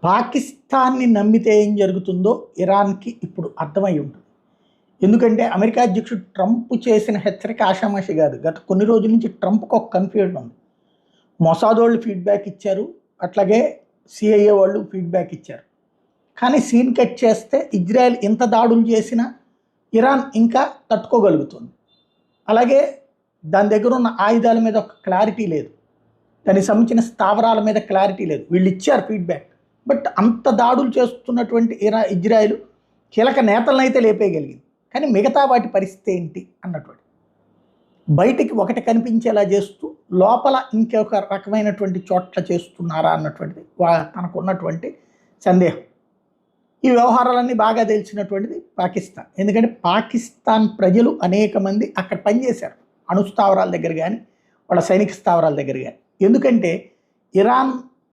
పాకిస్తాన్ని నమ్మితే ఏం జరుగుతుందో ఇరాన్కి ఇప్పుడు అర్థమై ఉంటుంది. ఎందుకంటే అమెరికా అధ్యక్షుడు ట్రంప్ చేసిన హెచ్చరిక ఆషామాషి కాదు. గత కొన్ని రోజుల నుంచి ట్రంప్కి ఒక కన్ఫ్యూజన్ ఉంది. మొసాద్ వాళ్ళు ఫీడ్బ్యాక్ ఇచ్చారు, అట్లాగే సిఐఏ వాళ్ళు ఫీడ్బ్యాక్ ఇచ్చారు. కానీ సీన్ కట్ చేస్తే ఇజ్రాయెల్ ఇంత దాడులు చేసినా ఇరాన్ ఇంకా తట్టుకోగలుగుతుంది. అలాగే దాని దగ్గర ఉన్న ఆయుధాల మీద ఒక క్లారిటీ లేదు, దానికి సంబంధించిన స్థావరాల మీద క్లారిటీ లేదు. వీళ్ళు ఇచ్చారు ఫీడ్బ్యాక్, బట్ అంత దాడులు చేస్తున్నటువంటి ఇజ్రాయెల్ కీలక నేతలను అయితే లేపేయగలిగింది. కానీ మిగతా వాటి పరిస్థితి ఏంటి అన్నటువంటి బయటికి ఒకటి కనిపించేలా చేస్తూ లోపల ఇంకొక రకమైనటువంటి చోట్ల చేస్తున్నారా అన్నటువంటిది తనకు ఉన్నటువంటి సందేహం. ఈ వ్యవహారాలన్నీ బాగా తెలిసినటువంటిది పాకిస్తాన్. ఎందుకంటే పాకిస్తాన్ ప్రజలు అనేక మంది అక్కడ పనిచేశారు, అణుస్థావరాల దగ్గర కానీ వాళ్ళ సైనిక స్థావరాల దగ్గర కానీ. ఎందుకంటే ఇరాన్